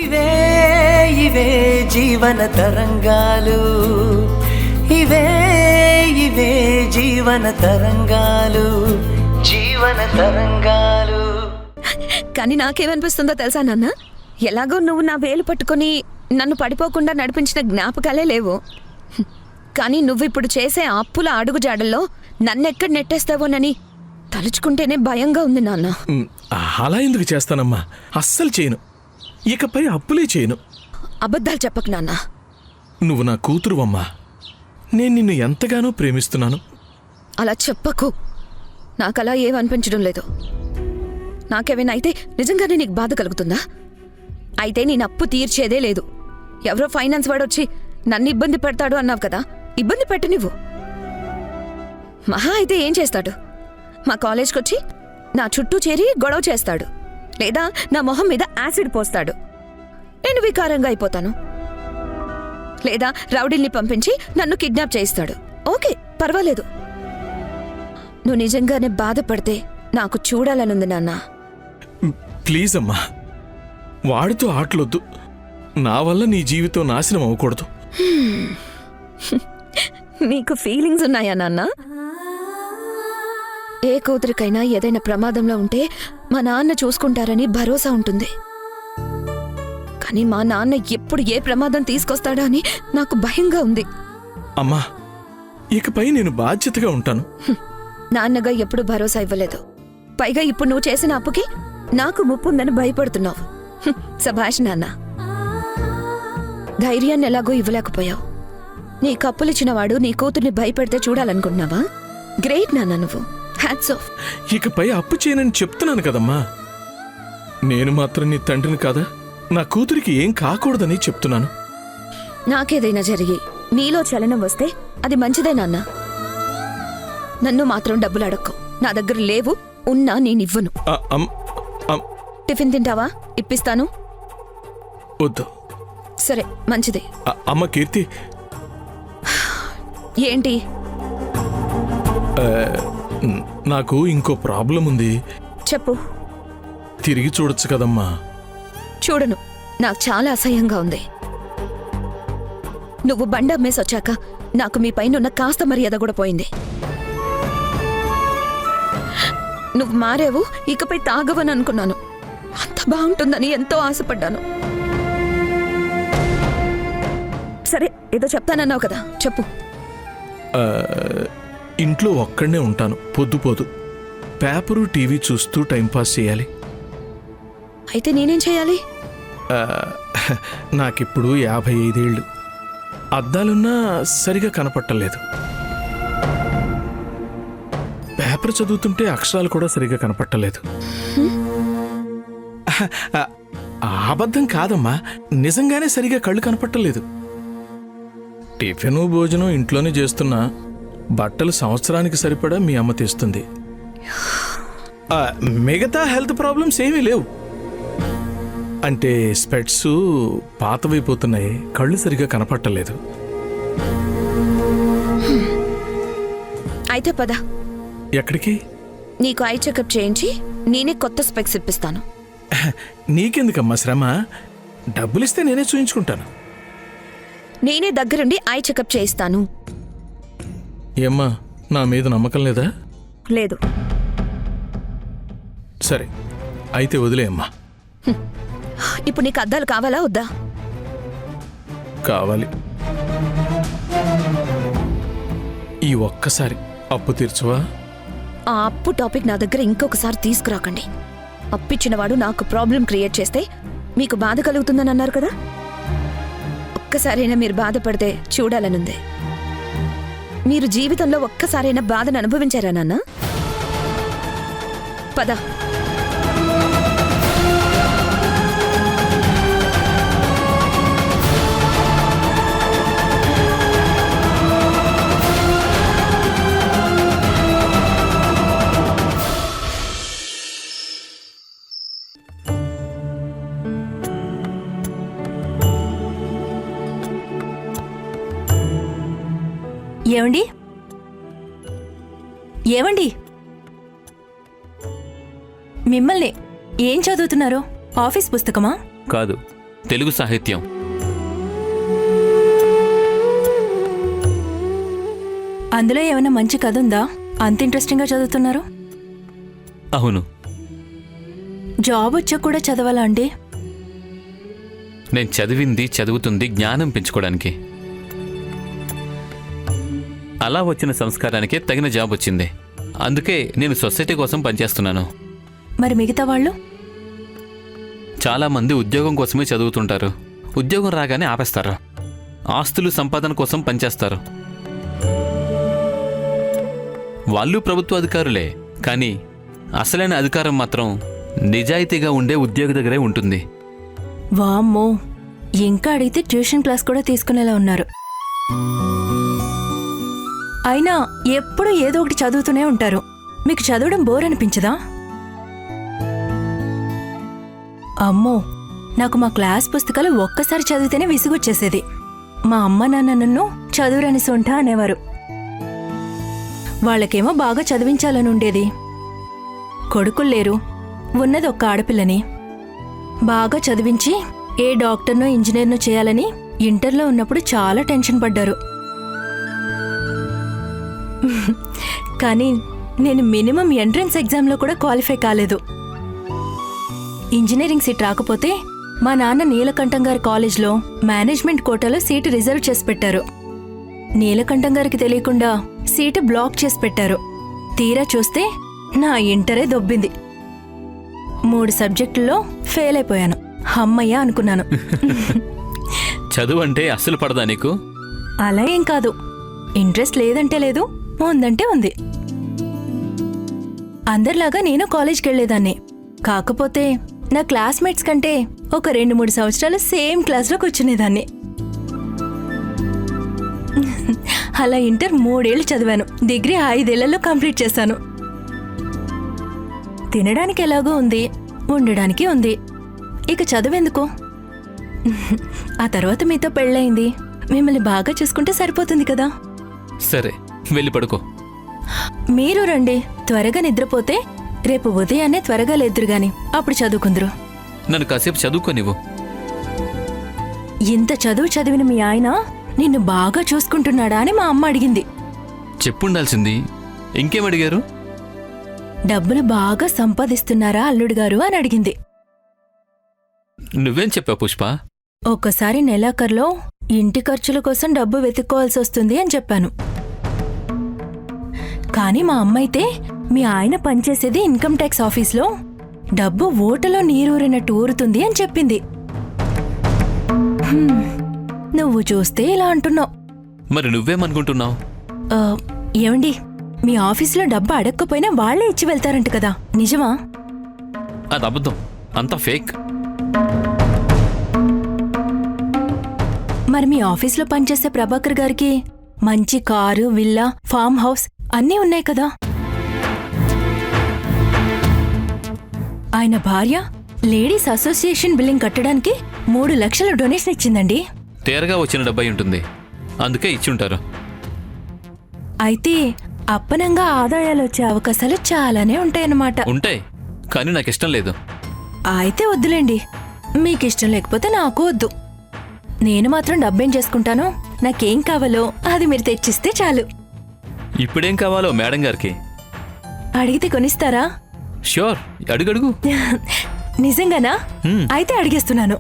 ఇవే ఇవే జీవన తరంగాలు, ఇవే ఇవే జీవన తరంగాలు, జీవన తరంగాలు. కానీ నాకేమనిపిస్తుందో తెలుసా నాన్న, ఎలాగో నువ్వు నా వేలు పట్టుకొని నన్ను పడిపోకుండా నడిపించిన జ్ఞాపకాలే లేవు. కానీ నువ్విప్పుడు చేసే అప్పుల అడుగుజాడల్లో నన్నెక్కడ నెట్టేస్తావోనని తలుచుకుంటేనే భయంగా ఉంది నాన్న. అలా ఎందుకు చేస్తానమ్మా, అస్సలు చేయను. ఇకపై అప్పులే చేయను. అబద్ధాలు చెప్పకు నాన్న. నువ్వు నా కూతురువమ్మా, నేను నిన్ను ఎంతగానో ప్రేమిస్తున్నాను. అలా చెప్పకు, నాకలా ఏమనిపించడం లేదు. నాకేమైనా అయితే నిజంగానే నీకు బాధ కలుగుతుందా? అయితే నేను అప్పు తీర్చేదే లేదు. ఎవరో ఫైనాన్స్ వాడు వచ్చి నన్ను ఇబ్బంది పెడతాడు అన్నావు కదా, ఇబ్బంది పెట్టనివ్వు. మహా అయితే ఏం చేస్తాడు, మా కాలేజ్కి వచ్చి నా చుట్టూ చేరి గొడవ చేస్తాడు, లేదా నా మొహం మీద యాసిడ్ పోస్తాడు. నేను వికారంగా అయిపోతాను. లేదా రౌడీల్ని పంపించి నన్ను కిడ్నాప్ చేయిస్తాడు. ఓకే, పర్వాలేదు. నువ్వు నిజంగానే బాధపడితే నాకు చూడాలనుంది నాన్న. ప్లీజ్ అమ్మా, వాడితో ఆటలొద్దు. నా వల్ల నీ జీవితం నాశనం అవ్వకూడదు. నీకు ఫీలింగ్స్ ఉన్నాయా నాన్న? ఏ కూతురికైనా ఏదైనా ప్రమాదంలో ఉంటే మా నాన్న చూసుకుంటారని భరోసా ఉంటుంది. కానీ మా నాన్న ఎప్పుడు ఏ ప్రమాదం తీసుకొస్తాడా అని నాకు భయంగా ఉంది. అమ్మా, ఇకపై నేను బాధ్యతగా ఉంటాను. నాన్నగా ఎప్పుడు భరోసా ఇవ్వలేదు. పైగా ఇప్పుడు నువ్వు చేసిన అప్పుకి నాకు ముప్పుందని భయపడుతున్నావు. సభాష్ నాన్న. ధైర్యాన్ని ఎలాగో ఇవ్వలేకపోయావు. నీ కప్పులిచ్చినవాడు నీ కూతుర్ని భయపెడితే చూడాలనుకుంటున్నావా? గ్రేట్ నాన్న, నువ్వు హ్యాట్స్ ఆఫ్. ఇకపై అప్పు చేయనని చెప్తున్నాను కదమ్మా. నేను మాత్రం నీ తండ్రిని కాదా? నా కూతురికి ఏం కాకూడదని చెప్తున్నాను. నాకేదైనా జరిగి నీలో చలనం వస్తే అది మంచిదే నాన్న. నన్ను మాత్రం డబ్బులు అడక్కో. నా దగ్గర లేవు, ఉన్నా నేనివ్వను. టిఫిన్ తింటావా? ఇప్పిస్తాను. వద్దు. సరే, మంచిది. అమ్మ కీర్తి, ఏంటి? నాకు ఇంకో ప్రాబ్లం ఉంది. చెప్పు. తిరిగి చూడొచ్చు కదమ్మా? చూడను. నాకు చాలా అసహ్యంగా ఉంది. నువ్వు బండి అమ్మేసి వచ్చాక నాకు మీ పైన ఉన్న కాస్త మర్యాద కూడా పోయింది. నువ్వు మారావు, ఇకపై తాగవని అనుకున్నాను. అంత బాగుంటుందని ఎంతో ఆశపడ్డాను. సరే, ఏదో చెప్తానన్నావు కదా, చెప్పు. ఇంట్లో ఒక్కడనే ఉంటాను. పొద్దు పేపరు టీవీ చూస్తూ టైంపాస్ చేయాలి. అయితే నేనేం చేయాలి? నాకిప్పుడు 55 ఏళ్ళు. అద్దాలున్నా సరిగా కనపట్టలేదు. పేపర్ చదువుతుంటే అక్షరాలు కూడా సరిగా కనపట్టలేదు. అబద్ధం కాదమ్మా, నిజంగానే సరిగా కళ్ళు కనపట్టలేదు. టిఫిను భోజనం ఇంట్లోనే చేస్తున్నా. బట్టలు సంవత్సరానికి సరిపడా మీ అమ్మ తెస్తుంది. మిగతా హెల్త్ ప్రాబ్లమ్స్ ఏమీ లేవు. అంటే స్పెట్స్ పాతవైపోతున్నాయి, కళ్ళు సరిగా కనపట్టలేదు. అయితే పద. ఎక్కడికి? నీకు ఐ చెకప్ చేయించి నేనే కొత్త స్పెక్స్ ఇప్పిస్తాను. నీకెందుకమ్మా శ్రమ? డబ్బులిస్తే నేనే చూయించుకుంటాను. నేనే దగ్గరుండి ఐ చెకప్ చేయిస్తాను. ఏమ్మా, నా మీద నమ్మకం లేదా? లేదు. సరే, అయితే వదిలేయమ్మా. ఇప్పుడు నీకు అద్దాలు కావాలా వద్దా? కావాలి. ఈ ఒక్కసారి అప్పు తీర్చువా? ఆ అప్పు టాపిక్ నా దగ్గర ఇంకొకసారి తీసుకురాకండి. అప్పిచ్చినవాడు నాకు ప్రాబ్లం క్రియేట్ చేస్తే మీకు బాధ కలుగుతుందని అన్నారు కదా. ఒక్కసారైనా మీరు బాధపడితే చూడాలనుంది. మీరు జీవితంలో ఒక్కసారైనా బాధను అనుభవించారా నాన్న? పద. ఏమండి? ఏమండి, మిమ్మల్ని. ఏం చదువుతున్నారు? ఆఫీస్ పుస్తకమా? కాదు, తెలుగు సాహిత్యం. అందులో ఏమైనా మంచి కథ ఉందా? అంత ఇంట్రెస్టింగ్గా చదువుతున్నారు. అవును, జాబ్ వచ్చాక కూడా చదవాలా అండి? నేను చదువుతుంది జ్ఞానం పెంచుకోవడానికి. అలా వచ్చిన సంస్కారానికే తగిన జాబ్ వచ్చింది. అందుకే నేను సొసైటీ కోసం పనిచేస్తున్నాను. మరి మిగతా వాళ్ళు? చాలామంది ఉద్యోగం కోసమే చదువుతుంటారు. ఉద్యోగం రాగానే ఆపేస్తారు. ఆస్తులు సంపాదన కోసం పనిచేస్తారు. వాళ్ళు ప్రభుత్వ అధికారులే, కానీ అసలైన అధికారం మాత్రం నిజాయితీగా ఉండే ఉద్యోగి దగ్గరే ఉంటుంది. వామ్మో, ఇంకా అడిగితే ట్యూషన్ క్లాస్ కూడా తీసుకునేలా ఉన్నారు. అయినా ఎప్పుడూ ఏదో ఒకటి చదువుతూనే ఉంటారు. మీకు చదవడం బోర్ అనిపించదా? అమ్మో, నాకు మా క్లాస్ పుస్తకాలు ఒక్కసారి చదివితేనే విసుగొచ్చేసేది. మా అమ్మ నాన్న నన్ను చదువురని సొంట అనేవారు. వాళ్ళకేమో బాగా చదివించాలని ఉండేది. కొడుకులు లేరు, ఉన్నది ఒక్క ఆడపిల్లని. బాగా చదివించి ఏ డాక్టర్నో ఇంజనీర్నో చేయాలని ఇంటర్లో ఉన్నప్పుడు చాలా టెన్షన్ పడ్డారు. కానీ నేను మినిమం ఎంట్రన్స్ ఎగ్జామ్లో కూడా క్వాలిఫై కాలేదు. ఇంజనీరింగ్ సీట్ రాకపోతే మా నాన్న నీలకంఠం గారి కాలేజ్లో మేనేజ్మెంట్ కోటాలో సీటు రిజర్వ్ చేసి పెట్టారు. నీలకంఠం గారికి తెలియకుండా సీటు బ్లాక్ చేసి పెట్టారు. తీరా చూస్తే నా ఇంటరే దొబ్బింది. 3 సబ్జెక్టుల్లో ఫెయిల్ అయిపోయాను. అమ్మయ్య అనుకున్నాను. చదువు అంటే అస్సలు పడదా నీకు? అలా ఏం కాదు. ఇంట్రెస్ట్ లేదంటే లేదు, ఉందంటే ఉంది. అందరిలాగా నేను కాలేజ్కి వెళ్లేదాన్ని. కాకపోతే నా క్లాస్మేట్స్ కంటే ఒక 2-3 సంవత్సరాలు సేమ్ క్లాస్లో కూర్చునేదాన్ని. అలా ఇంటర్ 3 ఏళ్ళు చదివాను. డిగ్రీ 5 ఏళ్లలో కంప్లీట్ చేశాను. తినడానికి ఎలాగో ఉంది, ఉండడానికి ఉంది. ఇక చదువెందుకు? ఆ తర్వాత మీతో పెళ్ళయింది. మిమ్మల్ని బాగా చూసుకుంటే సరిపోతుంది కదా. సరే, వెళ్ళి పడుకో. మీరు రండి. త్వరగా నిద్రపోతే రేపు ఉదయాన్నే త్వరగా లేద్దురుగాని, అప్పుడు చదువుకుందరు. నన్ను కాసేపు చదువుకోనివ్వు. ఇంత చదువు చదివిన మీ ఆయన నిన్ను బాగా చూసుకుంటున్నాడా అని మా అమ్మ అడిగింది. చెప్పుండాల్సింది. ఇంకేమడిగారు? డబ్బులు బాగా సంపాదిస్తున్నారా అల్లుడు గారు అని అడిగింది. నువ్వేం చెప్పావు పుష్ప? ఒక్కసారి నెలాఖరులో ఇంటి ఖర్చుల కోసం డబ్బు వెతుక్కోవాల్సి వస్తుంది అని చెప్పాను. కానీ మా అమ్మ అయితే మీ ఆయన పనిచేసేది ఇన్కమ్ ట్యాక్స్ ఆఫీస్లో, డబ్బు ఓటలో నీరూరినట్టు ఊరుతుంది అని చెప్పింది. నువ్వు చూస్తే ఇలా అంటున్నావు. మరి నువ్వేమనుకుంటున్నావు? ఏమండి, మీ ఆఫీసులో డబ్బు అడగకపోయినా వాళ్లే ఇచ్చి వెళ్తారంట కదా, నిజమా? అది అబద్ధం, అంతా ఫేక్. మరి మీ ఆఫీసులో పనిచేసే ప్రభాకర్ గారికి మంచి కారు, విల్లా, ఫామ్ హౌస్ అన్నీ ఉన్నాయి కదా. ఆయన భార్య లేడీస్ అసోసియేషన్ బిల్డింగ్ కట్టడానికి 3 లక్షల డొనేషన్ ఇచ్చిందండి. తేరగా వచ్చిన డబ్బై ఉంటుంది, అందుకే ఇచ్చుంటారు. అయితే అప్పనంగా ఆదాయాలు వచ్చే అవకాశాలు చాలానే ఉంటాయన్నమాట. ఉంటాయి, కానీ నాకు ఇష్టం లేదు. అయితే వద్దులేండి. మీకిష్టం లేకపోతే నాకు వద్దు. నేను మాత్రం డబ్బేం చేసుకుంటాను. నాకేం కావాలో అది మీరు తెచ్చిస్తే చాలు. ఇప్పుడేం కావాలో మేడం గారికి అడిగితే కొనిస్తారా? ష్యూర్, అడుగడుగు. నిజంగానా? అయితే అడిగేస్తున్నాను.